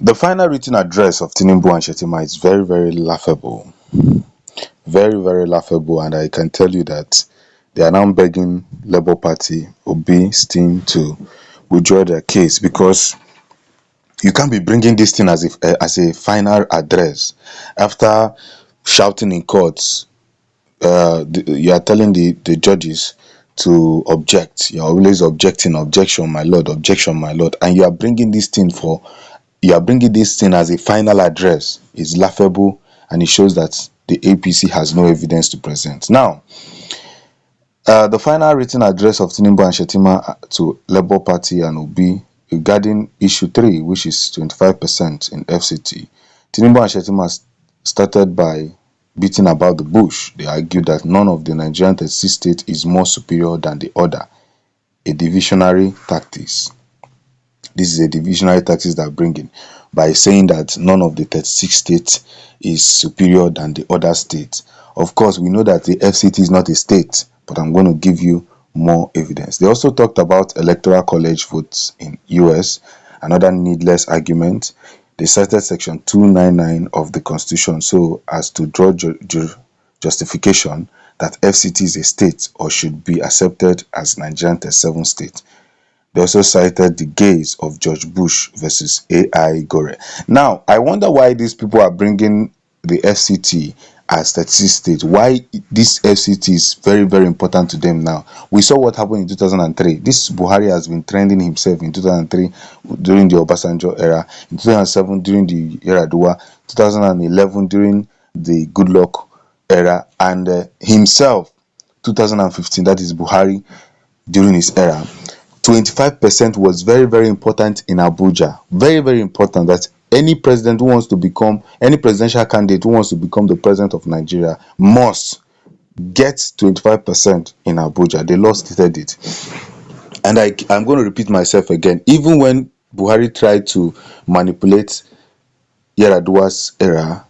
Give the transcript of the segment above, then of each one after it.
The final written address of Tinubu and Shettima is very, very laughable. Very, very laughable, and I can tell you that they are now begging Labour Party, Obi, Steam to withdraw their case, because you can't be bringing this thing as a final address after shouting in courts. You are telling the judges to object. You're always objecting, objection, my lord, objection, my lord, and you are bringing this thing as a final address. Is laughable, and it shows that the APC has no evidence to present. Now, the final written address of Tinubu and Shettima to Labour Party and Obi regarding issue 3, which is 25% in FCT. Tinubu and Shettima started by beating about the bush. They argued that none of the Nigerian 36 states is more superior than the other, a divisionary tactics. This is a divisionary tactics that bring in by saying that none of the 36 states is superior than the other states. Of course, we know that the FCT is not a state, but I'm going to give you more evidence. They also talked about electoral college votes in US, another needless argument. They cited section 299 of the constitution so as to draw justification that FCT is a state or should be accepted as Nigerian 37 state. They also cited the gaze of George Bush versus AI Gore. Now, I wonder why these people are bringing the FCT as 36 states. Why this FCT is very, very important to them now. We saw what happened in 2003. This Buhari has been trending himself in 2003 during the Obasanjo era, in 2007 during the Yar'Adua, 2011 during the Goodluck era, and himself 2015, that is Buhari, during his era. 25% was very, very important in Abuja. Very, very important that any presidential candidate who wants to become the president of Nigeria must get 25% in Abuja. They lost it. And I'm going to repeat myself again. Even when Buhari tried to manipulate Yar'Adua's era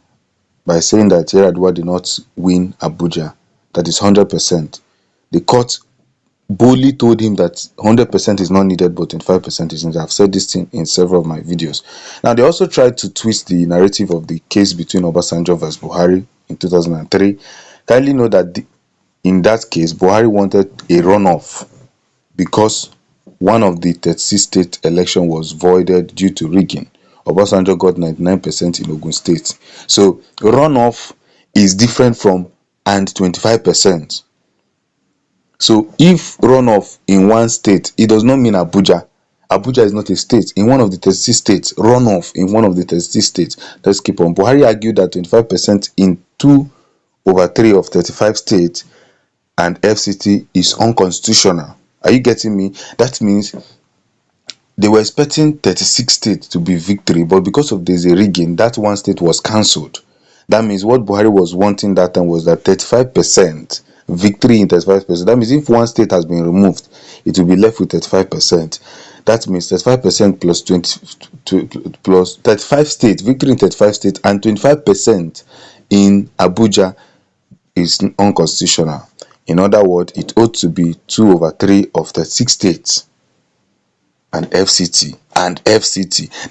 by saying that Yar'Adua did not win Abuja, that is 100%, the court boldly told him that 100% is not needed, but 25% is needed. I've said this thing in several of my videos. Now, they also tried to twist the narrative of the case between Obasanjo versus Buhari in 2003. Kindly know that in that case, Buhari wanted a runoff because one of the 36 state election was voided due to rigging. Obasanjo got 99% in Ogun State. So, runoff is different from and 25%. So if runoff in one state, it does not mean Abuja. Abuja is not a state. In one of the 36 states, runoff in one of the 36 states. Let's keep on. Buhari argued that 25% in 2/3 of 35 states and FCT is unconstitutional. Are you getting me? That means they were expecting 36 states to be victory, but because of there's a rigging, that one state was cancelled. That means what Buhari was wanting that time was that 35% victory in 35%. That means if one state has been removed, it will be left with 35%. That means 35% plus 35 states, victory in 35 states, and 25% in Abuja is unconstitutional. In other words, it ought to be 2/3 of 36 states and FCT.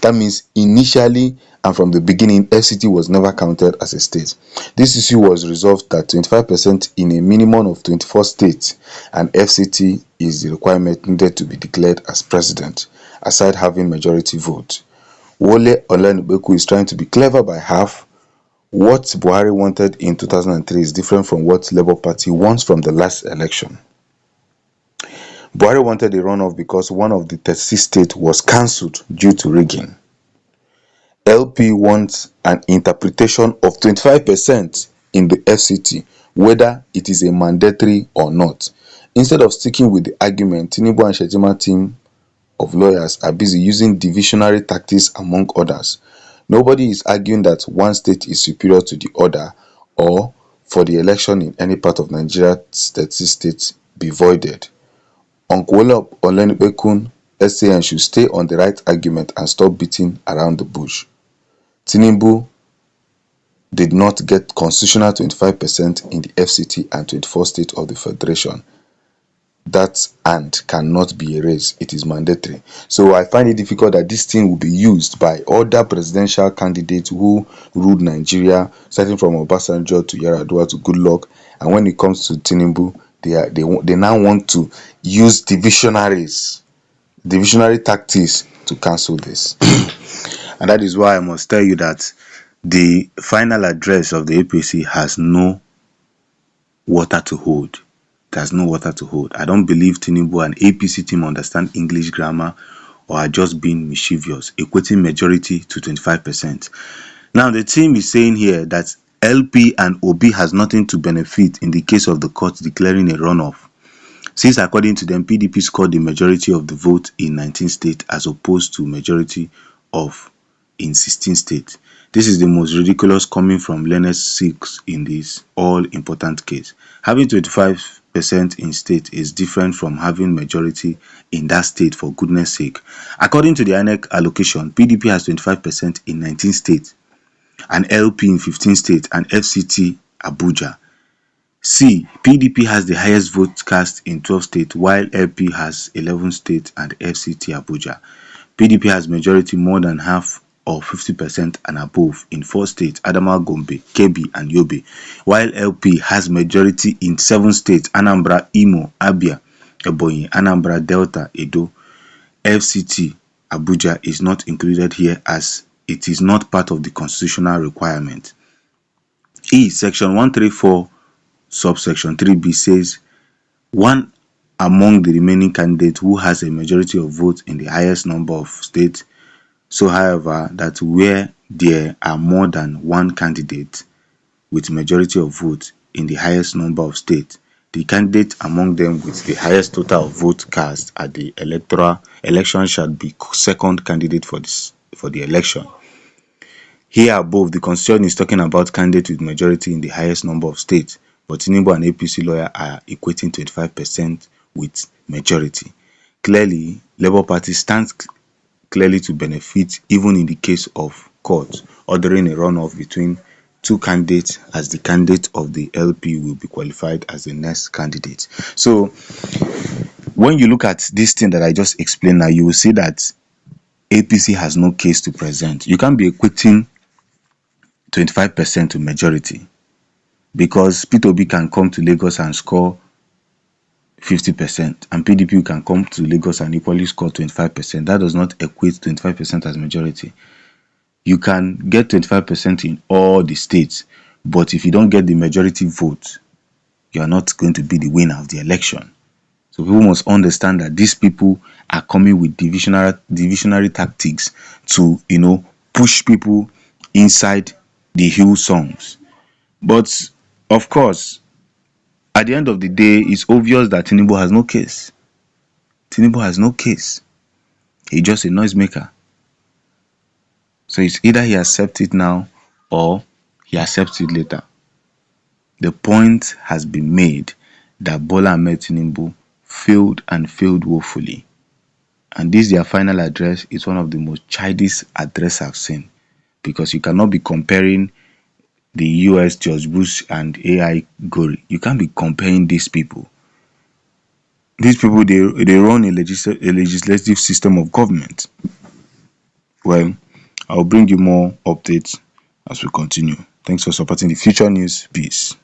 That means initially and from the beginning, FCT was never counted as a state. This issue was resolved that 25% in a minimum of 24 states and FCT is the requirement needed to be declared as president, aside having majority vote. Wole Olenigbeku is trying to be clever by half. What Buhari wanted in 2003 is different from what Labour Party wants from the last election. Buhari wanted a runoff because one of the 36 states was cancelled due to rigging. LP wants an interpretation of 25% in the FCT, whether it is a mandatory or not. Instead of sticking with the argument, Tinubu and Shettima team of lawyers are busy using divisionary tactics among others. Nobody is arguing that one state is superior to the other or for the election in any part of Nigeria 36 states be voided. Uncle Olenigbeku SAN should stay on the right argument and stop beating around the bush. Tinubu did not get constitutional 25% in the FCT and 24 states of the Federation. that and cannot be erased. It is mandatory. So I find it difficult that this thing will be used by other presidential candidates who ruled Nigeria, starting from Obasanjo to Yaradua to Goodluck, and when it comes to Tinubu, they now want to use divisionary tactics to cancel this. And that is why I must tell you that the final address of the APC has no water to hold. There's no water to hold. I don't believe Tinubu and APC team understand English grammar or are just being mischievous, equating majority to 25%. Now, the team is saying here that LP and OB has nothing to benefit in the case of the court declaring a runoff, since according to them, PDP scored the majority of the vote in 19 states as opposed to majority of in 16 states. This is the most ridiculous coming from learned Sikhs in this all-important case. Having 25% in state is different from having majority in that state, for goodness sake. According to the INEC allocation, PDP has 25% in 19 states, and LP in 15 states, and FCT Abuja. C. PDP has the highest vote cast in 12 states, while LP has 11 states and FCT Abuja. PDP has majority more than half or 50% and above in 4 states, Adamawa, Gombe, Kebbi and Yobe, while LP has majority in 7 states, Anambra, Imo, Abia, Ebonyi, Anambra, Delta, Edo. FCT Abuja is not included here as it is not part of the constitutional requirement. E. Section 134 subsection 3b says one among the remaining candidates who has a majority of votes in the highest number of states. So however, that where there are more than one candidate with majority of votes in the highest number of states, the candidate among them with the highest total of vote cast at the electoral election shall be second candidate for the election. Here above, the constitution is talking about candidates with majority in the highest number of states, but Tinubu and APC lawyer are equating 25% with majority. Clearly, Labour Party stands clearly to benefit even in the case of court ordering a runoff between two candidates, as the candidate of the LP will be qualified as the next candidate. So when you look at this thing that I just explained now, you will see that APC has no case to present. You can't be equating 25% to majority, because P2B can come to Lagos and score 50%, and PDP can come to Lagos and equally score 25%. That does not equate 25% as majority. You can get 25% in all the states, but if you don't get the majority vote, you are not going to be the winner of the election. So people must understand that these people are coming with divisionary tactics to, push people inside the hill songs. But of course, at the end of the day, it's obvious that Tinubu has no case. Tinubu has no case. He's just a noisemaker. So it's either he accepts it now or he accepts it later. The point has been made that Bola Ahmed Tinubu failed and failed woefully. And this their final address is one of the most childish address I've seen, because you cannot be comparing the US George Bush and AI Gori. You can't be comparing these people. These people, they run a legislative system of government. Well, I'll bring you more updates as we continue. Thanks for supporting the Future News. Peace.